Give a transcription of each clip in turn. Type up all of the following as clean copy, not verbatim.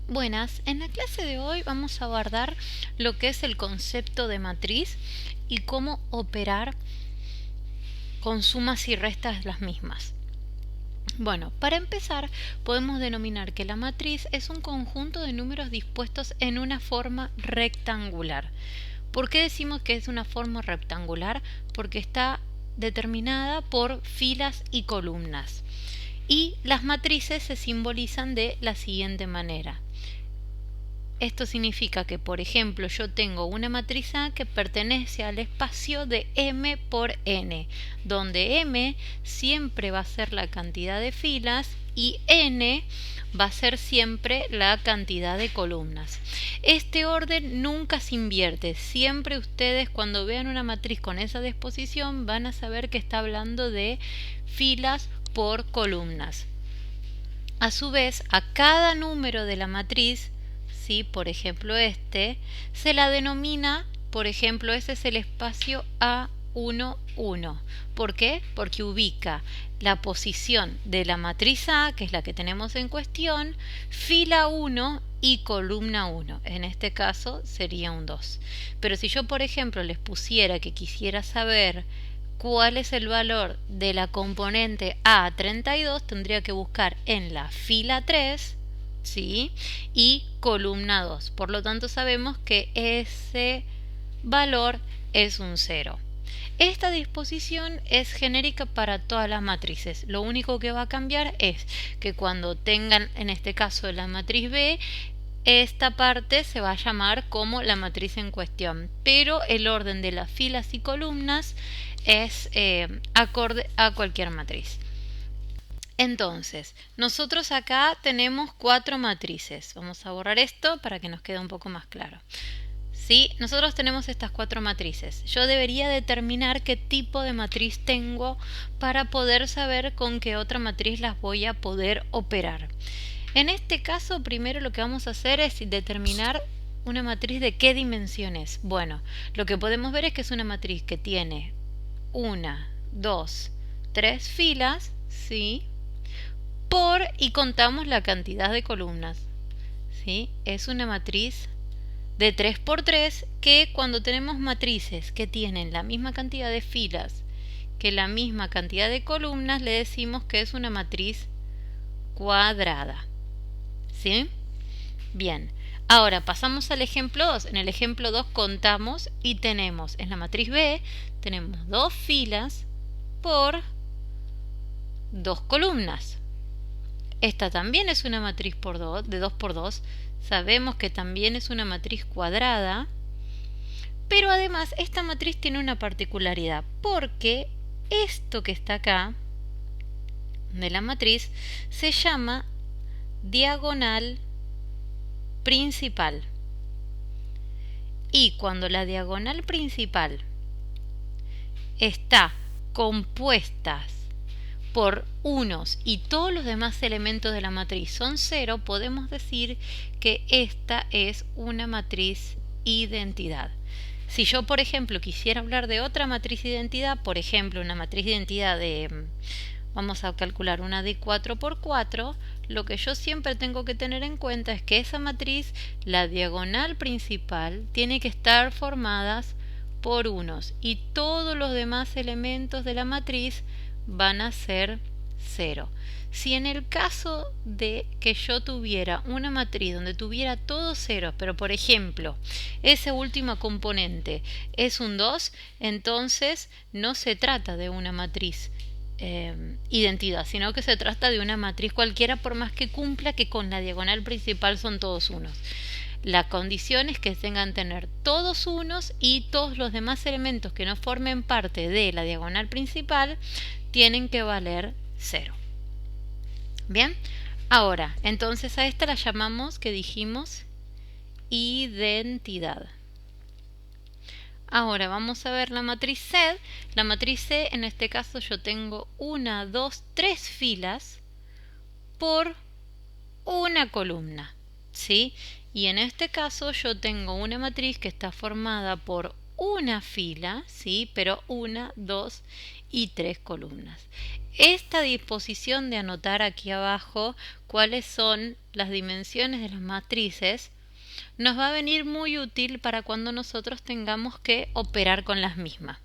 Buenas, en la clase de hoy vamos a abordar lo que es el concepto de matriz y cómo operar con sumas y restas las mismas. Bueno, para empezar podemos denominar que la matriz es un conjunto de números dispuestos en una forma rectangular. ¿Por qué decimos que es una forma rectangular? Porque está determinada por filas y columnas. Y las matrices se simbolizan de la siguiente manera. Esto significa que, por ejemplo, yo tengo una matriz A que pertenece al espacio de M por N, donde M siempre va a ser la cantidad de filas y N va a ser siempre la cantidad de columnas. Este orden nunca se invierte. Siempre ustedes, cuando vean una matriz con esa disposición, van a saber que está hablando de filas por columnas. A su vez, a cada número de la matriz, ¿sí? Por ejemplo se la denomina, por ejemplo, ese es el espacio A11. ¿Por qué? Porque ubica la posición de la matriz A, que es la que tenemos en cuestión, fila 1 y columna 1. En este caso sería un 2. Pero si yo, por ejemplo, les pusiera que quisiera saber cuál es el valor de la componente A32, tendría que buscar en la fila 3, ¿sí? Y columna 2. Por lo tanto, sabemos que ese valor es un 0. Esta disposición es genérica para todas las matrices. Lo único que va a cambiar es que cuando tengan, en este caso, la matriz B, esta parte se va a llamar como la matriz en cuestión, pero el orden de las filas y columnas es acorde a cualquier matriz. Entonces, nosotros acá tenemos 4 matrices. Vamos a borrar esto para que nos quede un poco más claro. ¿Sí? Nosotros tenemos estas 4 matrices. Yo debería determinar qué tipo de matriz tengo para poder saber con qué otra matriz las voy a poder operar. En este caso, primero lo que vamos a hacer es determinar una matriz de qué dimensión es. Bueno, lo que podemos ver es que es una matriz que tiene 1, 2, 3 filas, ¿sí? Y contamos la cantidad de columnas, ¿sí? Es una matriz de 3 por 3 que cuando tenemos matrices que tienen la misma cantidad de filas que la misma cantidad de columnas, le decimos que es una matriz cuadrada. ¿Sí? Bien. Ahora pasamos al ejemplo 2. En el ejemplo 2 contamos y tenemos en la matriz B tenemos 2 filas por 2 columnas. Esta también es una matriz de 2 por 2. Sabemos que también es una matriz cuadrada. Pero además esta matriz tiene una particularidad, porque esto que está acá de la matriz se llama diagonal principal. Y cuando la diagonal principal está compuesta por unos y todos los demás elementos de la matriz son 0, podemos decir que esta es una matriz identidad. Si yo, por ejemplo, quisiera hablar de otra matriz identidad, por ejemplo, una matriz identidad de, vamos a calcular una de 4 por 4, lo que yo siempre tengo que tener en cuenta es que esa matriz, la diagonal principal, tiene que estar formada por unos y todos los demás elementos de la matriz van a ser 0. Si en el caso de que yo tuviera una matriz donde tuviera todos ceros, pero por ejemplo, ese último componente es un 2, entonces no se trata de una matriz identidad, sino que se trata de una matriz cualquiera, por más que cumpla que con la diagonal principal son todos unos. La condición es que tengan tener todos unos y todos los demás elementos que no formen parte de la diagonal principal tienen que valer 0. Bien, ahora, entonces a esta la llamamos, que dijimos, identidad. Ahora vamos a ver la matriz C. La matriz C, en este caso yo tengo 1, 2, 3 filas por una columna, ¿sí? Y en este caso yo tengo una matriz que está formada por una fila, ¿sí? Pero 1, 2 y 3 columnas. Esta disposición de anotar aquí abajo cuáles son las dimensiones de las matrices nos va a venir muy útil para cuando nosotros tengamos que operar con las mismas.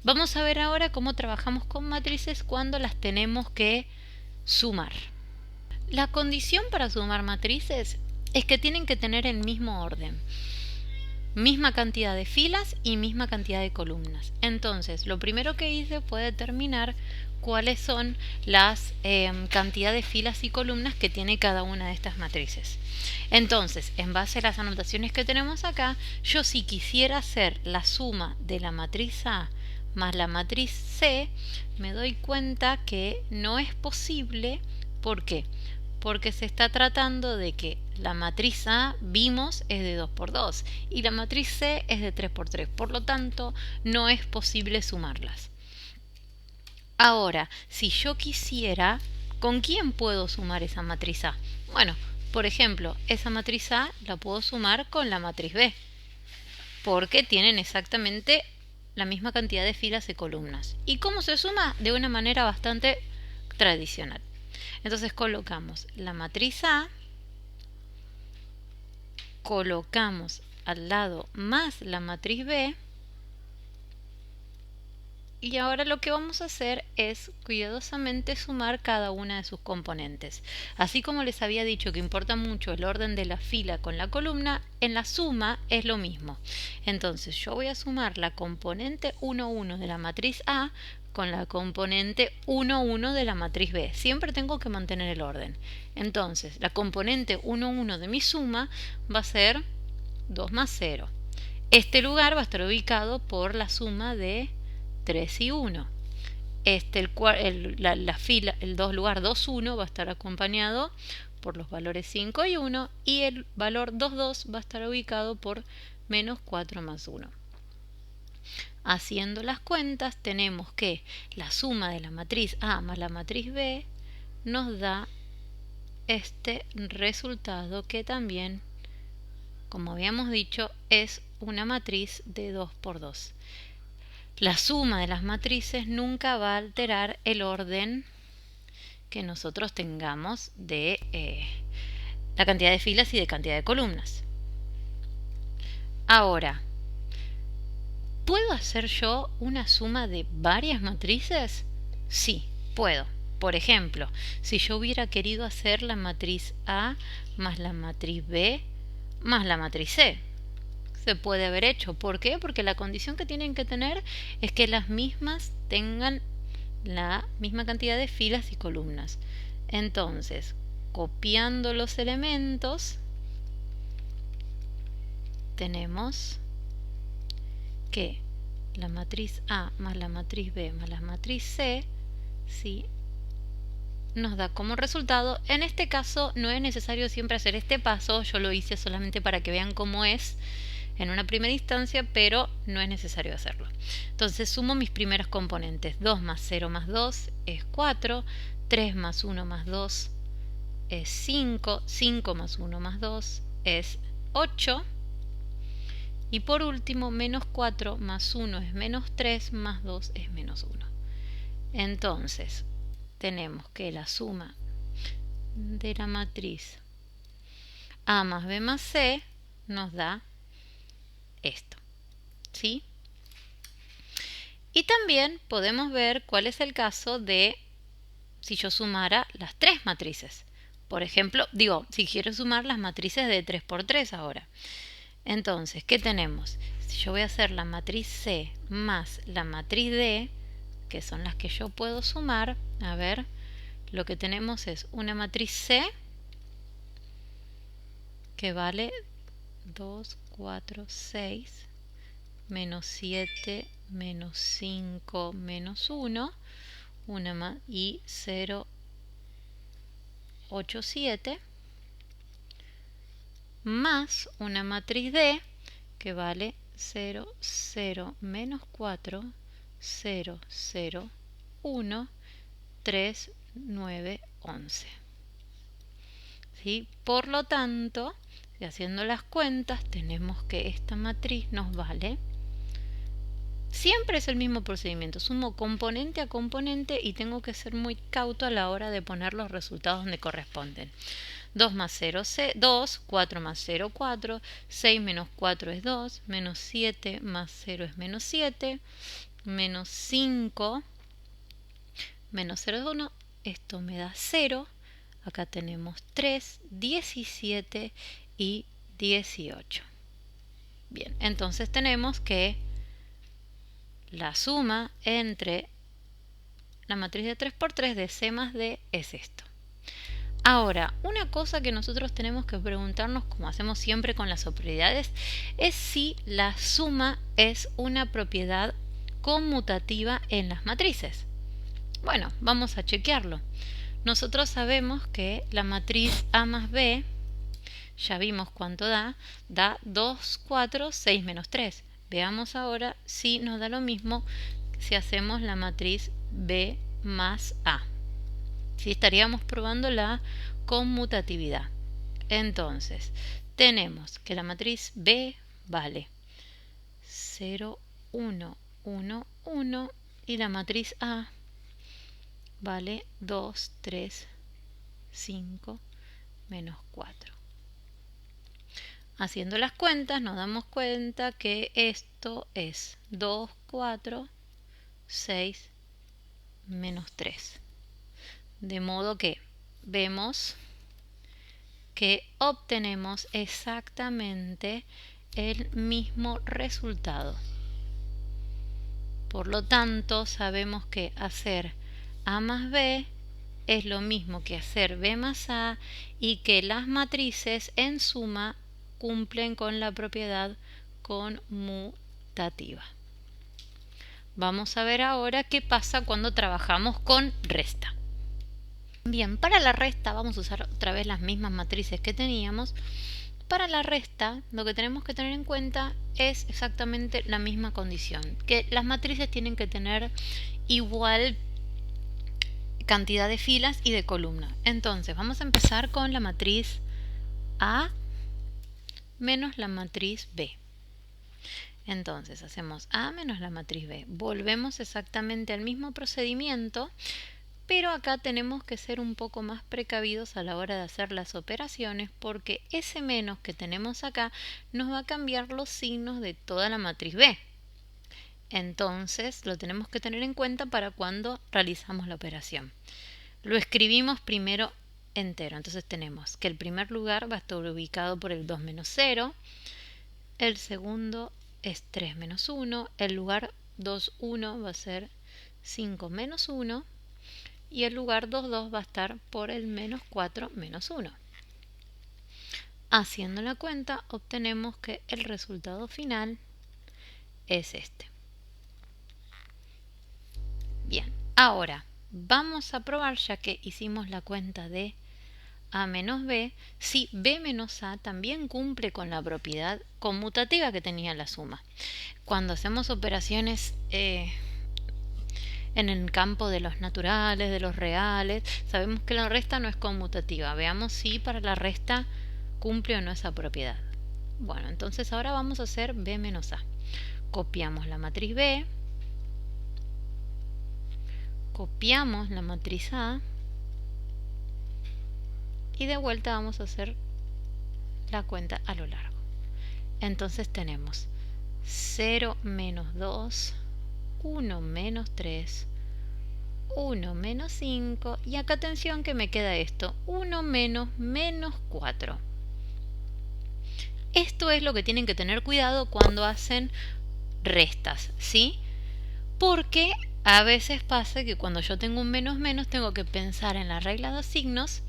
Vamos a ver ahora cómo trabajamos con matrices cuando las tenemos que sumar. La condición para sumar matrices es que tienen que tener el mismo orden, misma cantidad de filas y misma cantidad de columnas. Entonces, lo primero que hice fue determinar cuáles son las cantidad de filas y columnas que tiene cada una de estas matrices. Entonces, en base a las anotaciones que tenemos acá, yo si quisiera hacer la suma de la matriz A más la matriz C, me doy cuenta que no es posible. ¿Por qué? Porque se está tratando de que la matriz A, vimos, es de 2 por 2 y la matriz C es de 3 por 3. Por lo tanto, no es posible sumarlas. Ahora, si yo quisiera, ¿con quién puedo sumar esa matriz A? Bueno, por ejemplo, esa matriz A la puedo sumar con la matriz B, porque tienen exactamente la misma cantidad de filas y columnas. ¿Y cómo se suma? De una manera bastante tradicional. Entonces colocamos la matriz A, colocamos al lado más la matriz B, y ahora lo que vamos a hacer es cuidadosamente sumar cada una de sus componentes. Así como les había dicho que importa mucho el orden de la fila con la columna, en la suma es lo mismo. Entonces yo voy a sumar la componente 1, 1 de la matriz A con la componente 1, 1 de la matriz B. Siempre tengo que mantener el orden. Entonces la componente 1, 1 de mi suma va a ser 2 más 0. Este lugar va a estar ubicado por la suma de 3 y 1. La fila, el 2 lugar 2, 1 va a estar acompañado por los valores 5 y 1 y el valor 2, 2 va a estar ubicado por menos 4 más 1. Haciendo las cuentas tenemos que la suma de la matriz A más la matriz B nos da este resultado que también, como habíamos dicho, es una matriz de 2 por 2. La suma de las matrices nunca va a alterar el orden que nosotros tengamos de la cantidad de filas y de cantidad de columnas. Ahora, ¿puedo hacer yo una suma de varias matrices? Sí, puedo. Por ejemplo, si yo hubiera querido hacer la matriz A más la matriz B más la matriz C, se puede haber hecho. ¿Por qué? Porque la condición que tienen que tener es que las mismas tengan la misma cantidad de filas y columnas. Entonces, copiando los elementos, tenemos que la matriz A más la matriz B más la matriz C, ¿sí?, nos da como resultado. En este caso no es necesario siempre hacer este paso, yo lo hice solamente para que vean cómo es en una primera instancia, pero no es necesario hacerlo. Entonces sumo mis primeros componentes. 2 más 0 más 2 es 4, 3 más 1 más 2 es 5, 5 más 1 más 2 es 8, y por último menos 4 más 1 es menos 3 más 2 es menos 1. Entonces tenemos que la suma de la matriz A más B más C nos da esto, ¿sí? Y también podemos ver cuál es el caso de si yo sumara las tres matrices. Por ejemplo, si quiero sumar las matrices de 3 por 3 ahora. Entonces, ¿qué tenemos? Si yo voy a hacer la matriz C más la matriz D, que son las que yo puedo sumar, a ver, lo que tenemos es una matriz C que vale 2, 4, 6, menos 7, menos 5, menos 1, y 0, 8, 7, más una matriz D que vale 0, 0, menos 4, 0, 0, 1, 3, 9, 11. ¿Sí? Por lo tanto, haciendo las cuentas, tenemos que esta matriz nos vale Siempre es el mismo procedimiento, sumo componente a componente y tengo que ser muy cauto a la hora de poner los resultados donde corresponden. 2 más 0, 2, 4 más 0, 4, 6 menos 4 es 2, menos 7 más 0 es menos 7, menos 5, menos 0 es 1, esto me da 0, acá tenemos 3, 17 y 18. Bien, entonces tenemos que la suma entre la matriz de 3 por 3 de C más D es esto. Ahora, una cosa que nosotros tenemos que preguntarnos, como hacemos siempre con las propiedades, es si la suma es una propiedad conmutativa en las matrices. Bueno, vamos a chequearlo. Nosotros sabemos que la matriz A más B, ya vimos cuánto da 2, 4, 6 menos 3. Veamos ahora si nos da lo mismo si hacemos la matriz B más A. Si estaríamos probando la conmutatividad. Entonces, tenemos que la matriz B vale 0, 1, 1, 1 y la matriz A vale 2, 3, 5, menos 4. Haciendo las cuentas nos damos cuenta que esto es 2, 4, 6, menos 3. De modo que vemos que obtenemos exactamente el mismo resultado. Por lo tanto, sabemos que hacer A más B es lo mismo que hacer B más A y que las matrices en suma cumplen con la propiedad conmutativa. Vamos a ver ahora qué pasa cuando trabajamos con resta. Bien, para la resta vamos a usar otra vez las mismas matrices que teníamos. Para la resta, lo que tenemos que tener en cuenta es exactamente la misma condición, que las matrices tienen que tener igual cantidad de filas y de columnas. Entonces, vamos a empezar con la matriz A menos la matriz B. Entonces, hacemos A menos la matriz B. Volvemos exactamente al mismo procedimiento, pero acá tenemos que ser un poco más precavidos a la hora de hacer las operaciones porque ese menos que tenemos acá nos va a cambiar los signos de toda la matriz B. Entonces lo tenemos que tener en cuenta para cuando realizamos la operación. Lo escribimos primero entero. Entonces tenemos que el primer lugar va a estar ubicado por el 2 menos 0. El segundo es 3 menos 1. El lugar 2, 1 va a ser 5 menos 1. Y el lugar 2, 2 va a estar por el menos 4 menos 1. Haciendo la cuenta obtenemos que el resultado final es este. Bien, ahora vamos a probar, ya que hicimos la cuenta de A menos B, si B menos A también cumple con la propiedad conmutativa que tenía la suma. Cuando hacemos operaciones en el campo de los naturales, de los reales, sabemos que la resta no es conmutativa. Veamos si para la resta cumple o no esa propiedad. Bueno, entonces ahora vamos a hacer B menos A. Copiamos la matriz B, copiamos la matriz A y de vuelta vamos a hacer la cuenta a lo largo. Entonces tenemos 0 menos 2, 1 menos 3, 1 menos 5 y acá atención que me queda esto, 1 menos menos 4. Esto es lo que tienen que tener cuidado cuando hacen restas, ¿sí? Porque a veces pasa que cuando yo tengo un menos menos tengo que pensar en la regla de signos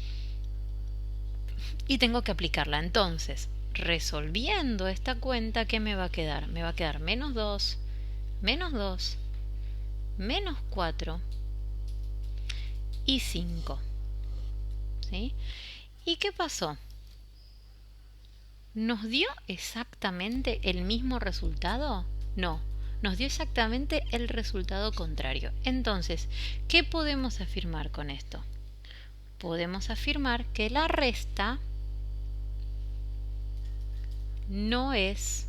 y tengo que aplicarla. Entonces, resolviendo esta cuenta, ¿qué me va a quedar? Me va a quedar menos 2, menos 2, menos 4 y 5. ¿Sí? ¿Y qué pasó? ¿Nos dio exactamente el mismo resultado? No, nos dio exactamente el resultado contrario. Entonces, ¿qué podemos afirmar con esto? Podemos afirmar que la resta no es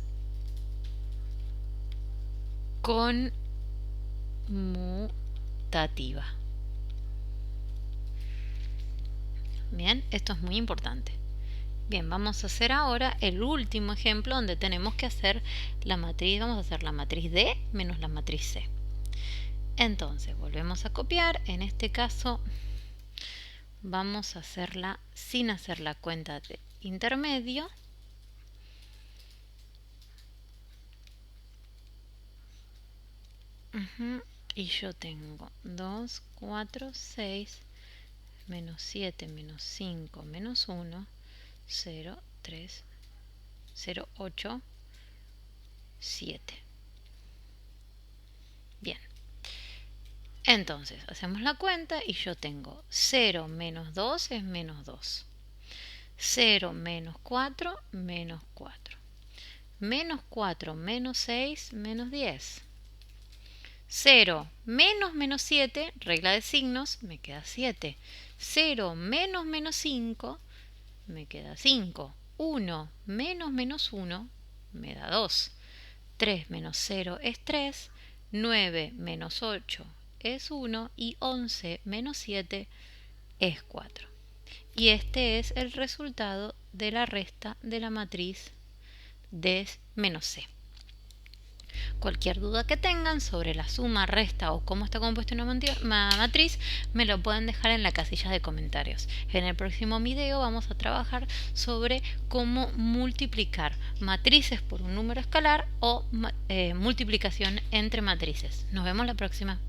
conmutativa. Bien, esto es muy importante. Bien, vamos a hacer ahora el último ejemplo donde tenemos que hacer la matriz. Vamos a hacer la matriz D menos la matriz C. Entonces, volvemos a copiar. En este caso, vamos a hacerla sin hacer la cuenta de intermedio. Y yo tengo 2, 4, 6, menos 7, menos 5, menos 1, 0, 3, 0, 8, 7. Bien. Entonces, hacemos la cuenta y yo tengo 0 menos 2 es menos 2. 0 menos 4, menos 4. Menos 4 menos 6, menos 10. 0 menos menos 7, regla de signos, me queda 7. 0 menos menos 5, me queda 5. 1 menos menos 1, me da 2. 3 menos 0 es 3. 9 menos 8 es 1. Y 11 menos 7 es 4. Y este es el resultado de la resta de la matriz D menos C. Cualquier duda que tengan sobre la suma, resta o cómo está compuesta una matriz, me lo pueden dejar en la casilla de comentarios. En el próximo video vamos a trabajar sobre cómo multiplicar matrices por un número escalar o multiplicación entre matrices. Nos vemos la próxima.